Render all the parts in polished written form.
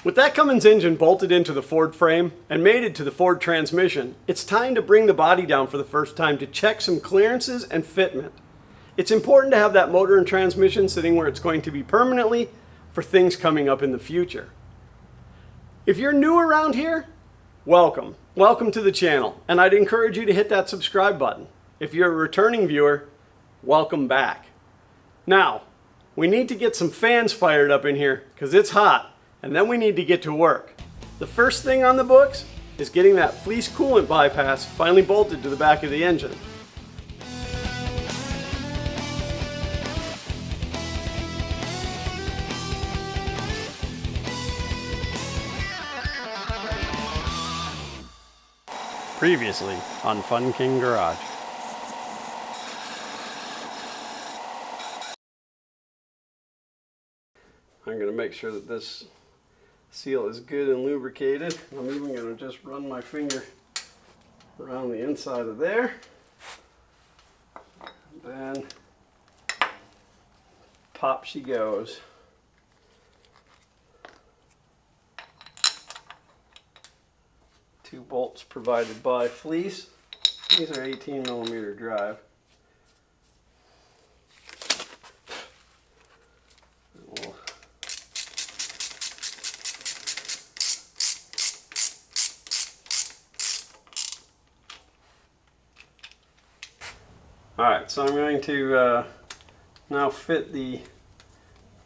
With that Cummins engine bolted into the Ford frame and mated to the Ford transmission, it's time to bring the body down for the first time to check some clearances and fitment. It's important to have that motor and transmission sitting where it's going to be permanently for things coming up in the future. If you're new around here, welcome. Welcome to the channel, and I'd encourage you to hit that subscribe button. If you're a returning viewer, welcome back. Now, we need to get some fans fired up in here because it's hot. And then we need to get to work. The first thing on the books is getting that Fleece Coolant Bypass finally bolted to the back of the engine. Previously on Fun King Garage. I'm going to make sure that this seal is good and lubricated. I'm even going to just run my finger around the inside of there. And then pop she goes. Two bolts provided by Fleece. These are 18mm drive. Alright, so I'm going to now fit the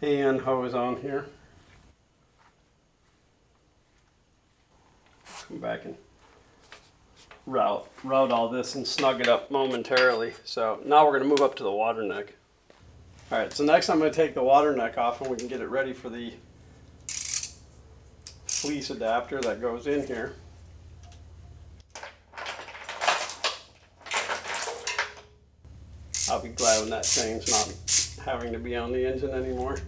AN hose on here. Come back and route all this and snug it up momentarily. So now we're going to move up to the water neck. Alright, so next I'm going to take the water neck off and we can get it ready for the fleece adapter that goes in here. I'll be glad when that chain's not having to be on the engine anymore.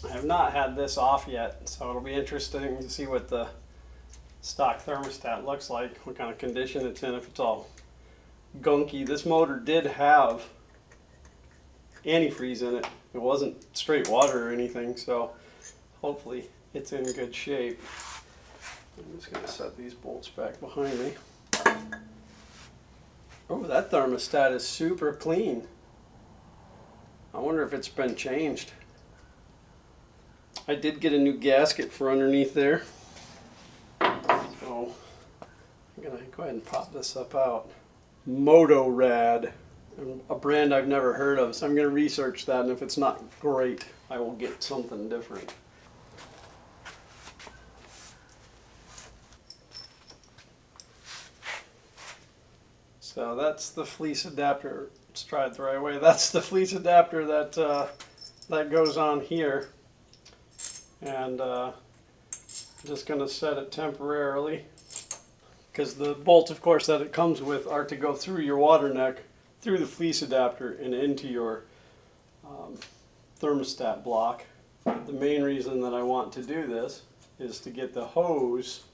I have not had this off yet, so it'll be interesting to see what the stock thermostat looks like, what kind of condition it's in, if it's all gunky. This motor did have antifreeze in it. It wasn't straight water or anything, so hopefully it's in good shape. I'm just going to set these bolts back behind me. Oh, that thermostat is super clean. I wonder if it's been changed. I did get a new gasket for underneath there. So I'm going to go ahead and pop this up out. Motorad, a brand I've never heard of, so I'm going to research that, and if it's not great, I will get something different. So that's the fleece adapter. Let's try it the right way. That's the fleece adapter that that goes on here, and just going to set it temporarily because the bolts, of course, that it comes with are to go through your water neck, through the fleece adapter, and into your thermostat block. The main reason that I want to do this is to get the hose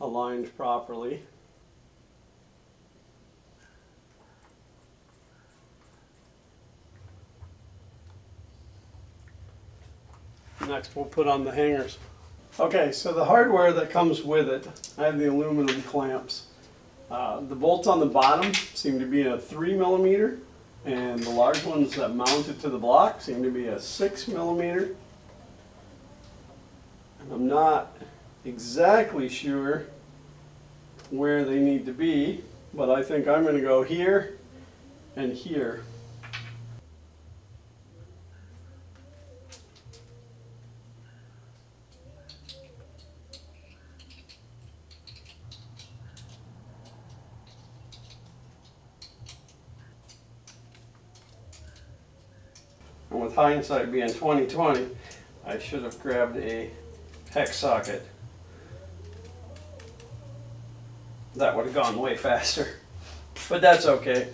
aligned properly. Next we'll put on the hangers. Okay, so the hardware that comes with it, I have the aluminum clamps. The bolts on the bottom seem to be a 3mm, and the large ones that mount it to the block seem to be a 6mm. And I'm not exactly sure where they need to be, but I think I'm going to go here and here. And with hindsight being 20/20, I should have grabbed a hex socket. That would have gone way faster. But that's okay.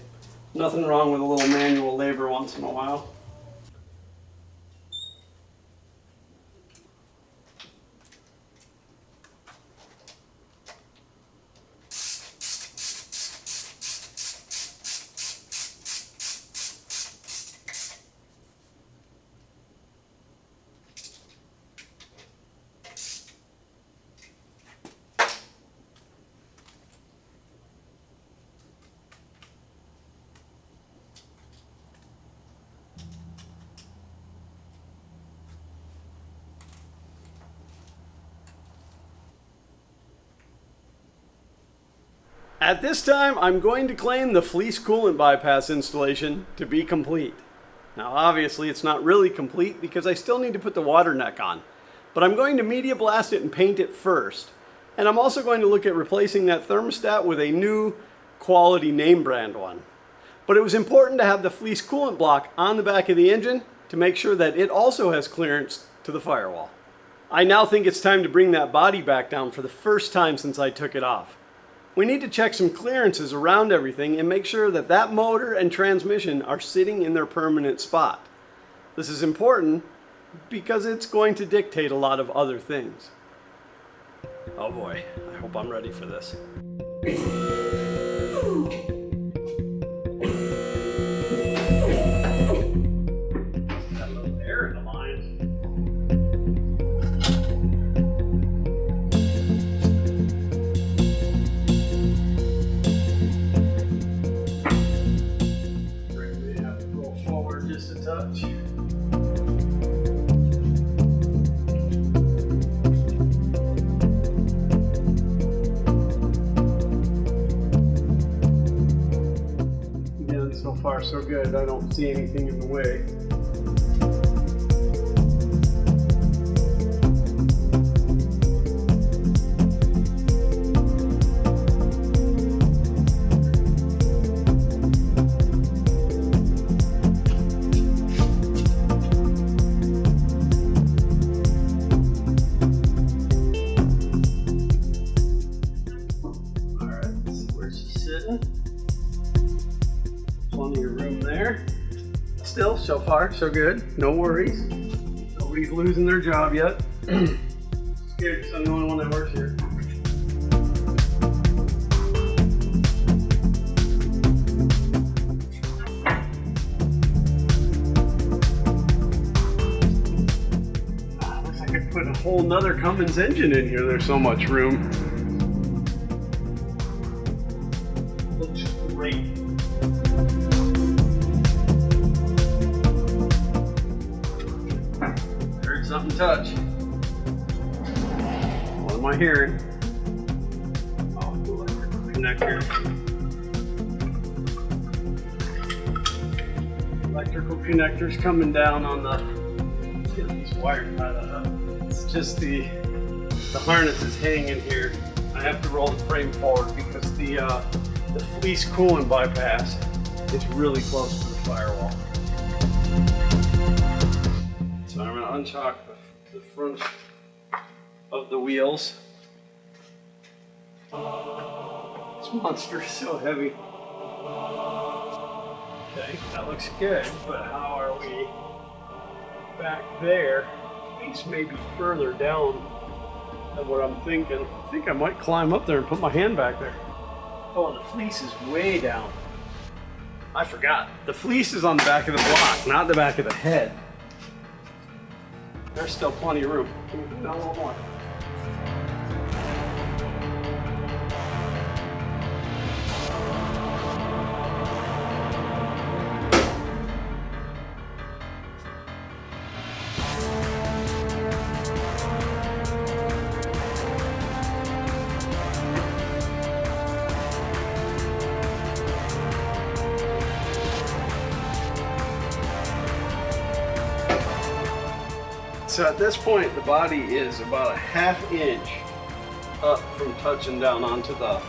Nothing wrong with a little manual labor once in a while. At this time, I'm going to claim the Fleece Coolant Bypass installation to be complete. Now obviously it's not really complete because I still need to put the water neck on, but I'm going to media blast it and paint it first. And I'm also going to look at replacing that thermostat with a new quality name brand one. But it was important to have the Fleece coolant block on the back of the engine to make sure that it also has clearance to the firewall. I now think it's time to bring that body back down for the first time since I took it off. We need to check some clearances around everything and make sure that that motor and transmission are sitting in their permanent spot. This is important because it's going to dictate a lot of other things. Oh boy, I hope I'm ready for this. Got a little air in the lines. Just a touch. Again, so far so good. I don't see anything in the way. Plenty of room there. Still, so far, so good. No worries. Nobody's losing their job yet. Scared because I'm the only one that works here. Looks like I put a whole nother Cummins engine in here. There's so much room. Looks great. Heard something touch. What am I hearing? Oh, electrical connector. Electrical connectors coming down on the. Let's get these wires out of that. It's just the harness is hanging here. I have to roll the frame forward because the Fleece Coolant Bypass is really close to the firewall. So I'm going to unchock the front of the wheels. This monster is so heavy. Okay, that looks good, but how are we back there? These may be further down than what I'm thinking. I think I might climb up there and put my hand back there. Oh, and the fleece is way down. I forgot. The fleece is on the back of the block, not the back of the head. There's still plenty of room. Can we do that a little more? So at this point, the body is about a ½ inch up from touching down onto the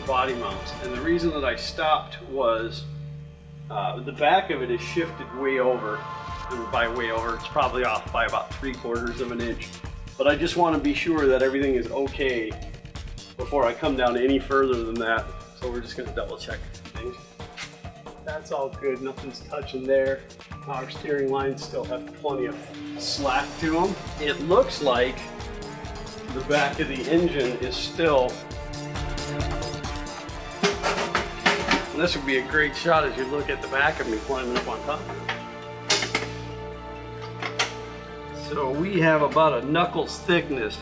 body mounts. And the reason that I stopped was the back of it is shifted way over. And by way over, it's probably off by about 3/4 of an inch. But I just want to be sure that everything is okay before I come down any further than that. So we're just going to double check things. That's all good, nothing's touching there. Power steering lines still have plenty of slack to them. It looks like the back of the engine is still, and this would be a great shot as you look at the back of me climbing up on top. So we have about a knuckles thickness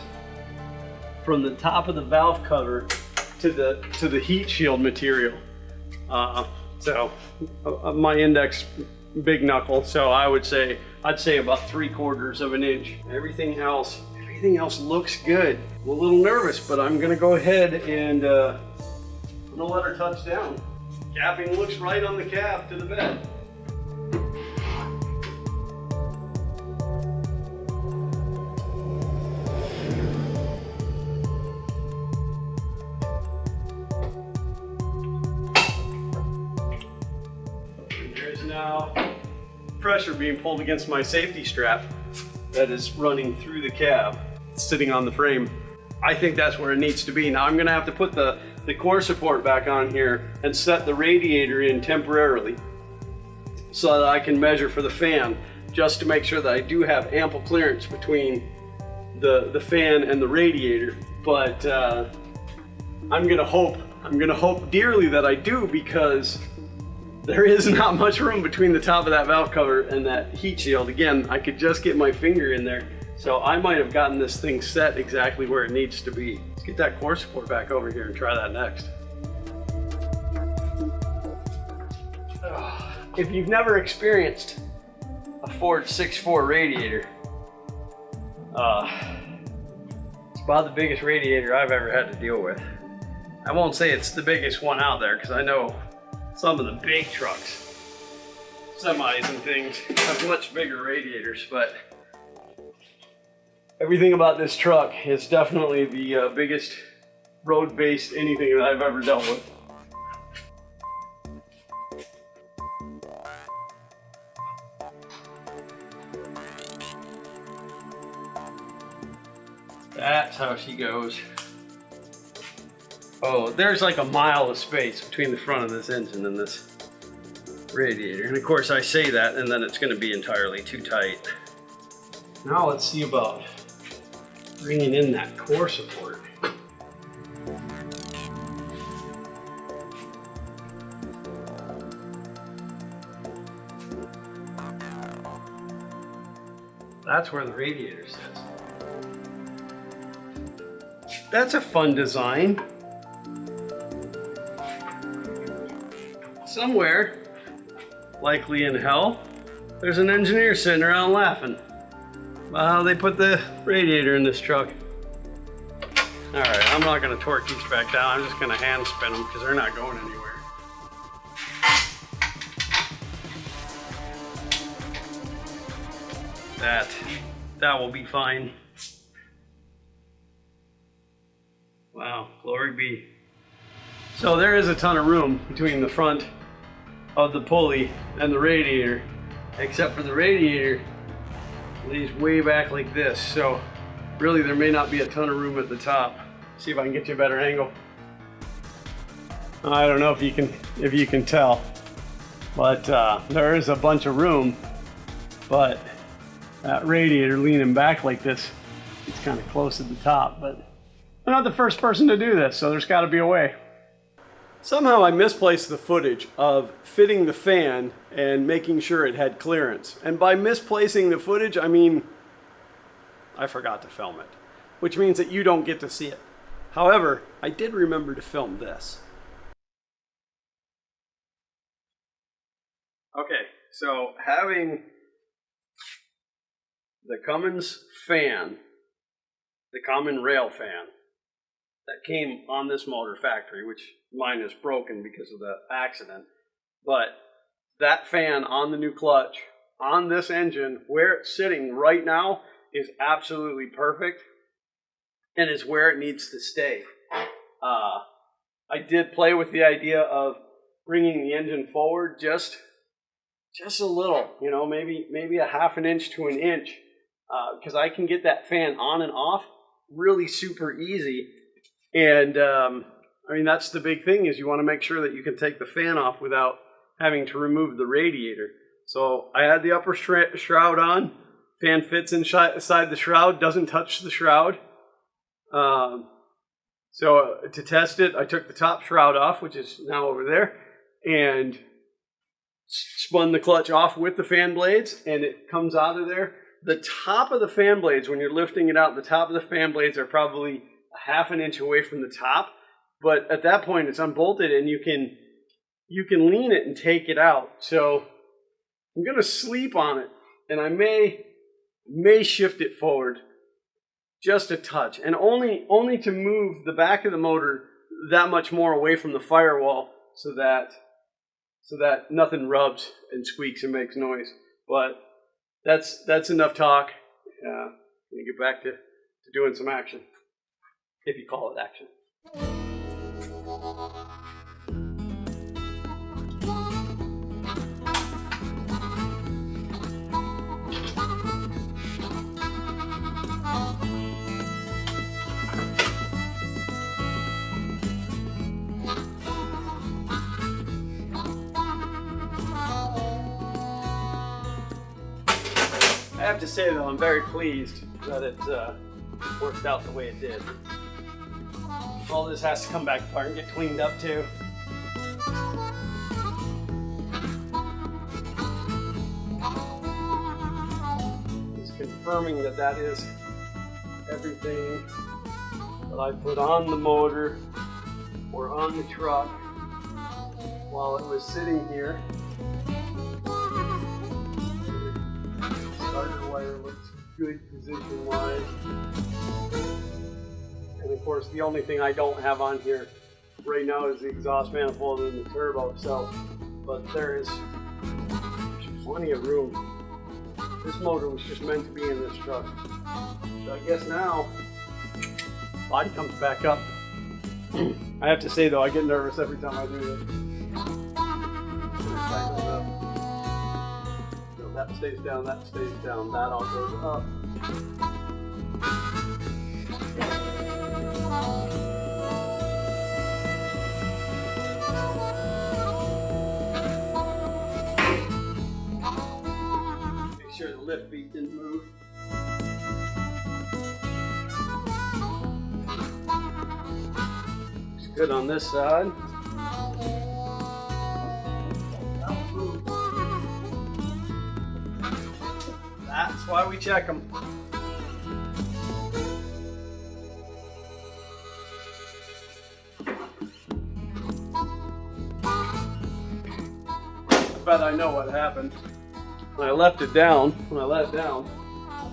from the top of the valve cover to the heat shield material. So my index big knuckle, so I'd say about 3/4 of an inch. Everything else looks good. I'm a little nervous, but I'm gonna go ahead and I'm I'm gonna let her touch down. Capping looks right on the cab to the bed. There's now pressure being pulled against my safety strap that is running through the cab. It's sitting on the frame. I think that's where it needs to be. Now I'm gonna have to put the core support back on here and set the radiator in temporarily so that I can measure for the fan, just to make sure that I do have ample clearance between the fan and the radiator. But I'm gonna hope dearly that I do, because there is not much room between the top of that valve cover and that heat shield. Again, I could just get my finger in there. So I might have gotten this thing set exactly where it needs to be. Let's get that core support back over here and try that next. If you've never experienced a Ford 6.4 radiator, it's about the biggest radiator I've ever had to deal with. I won't say it's the biggest one out there, because I know some of the big trucks, semis and things, have much bigger radiators, but everything about this truck is definitely the biggest road-based anything that I've ever dealt with. That's how she goes. Oh, there's like a mile of space between the front of this engine and this radiator. And of course I say that, and then it's going to be entirely too tight. Now let's see about bringing in that core support. That's where the radiator sits. That's a fun design. Somewhere, likely in hell, there's an engineer sitting around laughing about how they put the radiator in this truck. All right, I'm not gonna torque these back down. I'm just gonna hand spin them because they're not going anywhere. That will be fine. Wow, glory be. So there is a ton of room between the front of the pulley and the radiator, except for the radiator lays way back like this. So really there may not be a ton of room at the top. See if I can get you a better angle. I don't know if you can tell, but there is a bunch of room, but that radiator leaning back like this, it's kind of close at the top, but I'm not the first person to do this, so there's got to be a way. Somehow I misplaced the footage of fitting the fan and making sure it had clearance. And by misplacing the footage, I mean I forgot to film it, which means that you don't get to see it. However, I did remember to film this. Okay, so having the Cummins fan, the common rail fan, that came on this motor factory, which mine is broken because of the accident, but that fan on the new clutch, on this engine, where it's sitting right now, is absolutely perfect and is where it needs to stay. I did play with the idea of bringing the engine forward just a little, you know, maybe a half an inch to an inch, because I can get that fan on and off really super easy. And I mean, that's the big thing, is you want to make sure that you can take the fan off without having to remove the radiator. So I had the upper shroud on, fan fits inside the shroud, doesn't touch the shroud. So to test it, I took the top shroud off, which is now over there, and spun the clutch off with the fan blades, and it comes out of there. The top of the fan blades, when you're lifting it out, the top of the fan blades are probably a half an inch away from the top, but at that point it's unbolted and you can lean it and take it out. So I'm going to sleep on it, and I may shift it forward just a touch, and only to move the back of the motor that much more away from the firewall so that nothing rubs and squeaks and makes noise. But that's enough talk. I'm gonna get back to doing some action, if you call it action. I have to say though, I'm very pleased that it worked out the way it did. All this has to come back apart and get cleaned up too. Just confirming that that is everything that I put on the motor or on the truck while it was sitting here. Starter wire looks good position-wise. And of course, the only thing I don't have on here right now is the exhaust manifold and the turbo. But there's plenty of room. This motor was just meant to be in this truck. So I guess now, body comes back up. I have to say though, I get nervous every time I do this. That stays down, that stays down, that all goes up. Make sure the lift feet didn't move. Looks good on this side. That's why we check them. I bet I know what happened. When I left it down, when I let it down,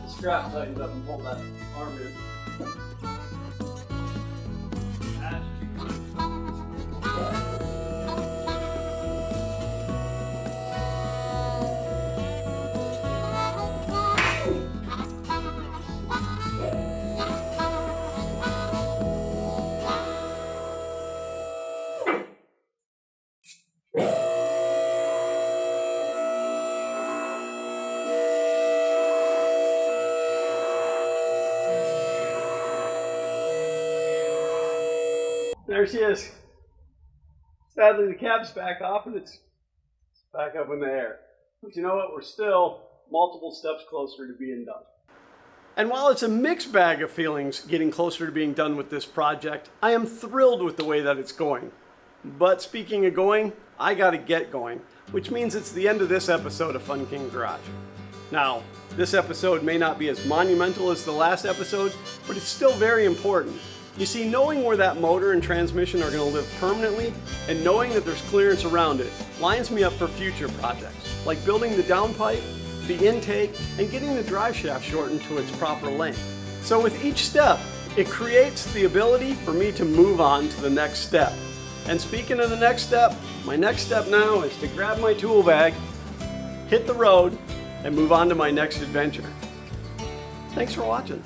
the strap tightened up and pulled that arm in. There she is. Sadly, the cab's back off and it's back up in the air. But you know what? We're still multiple steps closer to being done. And while it's a mixed bag of feelings getting closer to being done with this project, I am thrilled with the way that it's going. But speaking of going, I gotta get going, which means it's the end of this episode of Fun King Garage. Now, this episode may not be as monumental as the last episode, but it's still very important. You see, knowing where that motor and transmission are going to live permanently and knowing that there's clearance around it lines me up for future projects, like building the downpipe, the intake, and getting the drive shaft shortened to its proper length. So with each step, it creates the ability for me to move on to the next step. And speaking of the next step, my next step now is to grab my tool bag, hit the road, and move on to my next adventure. Thanks for watching.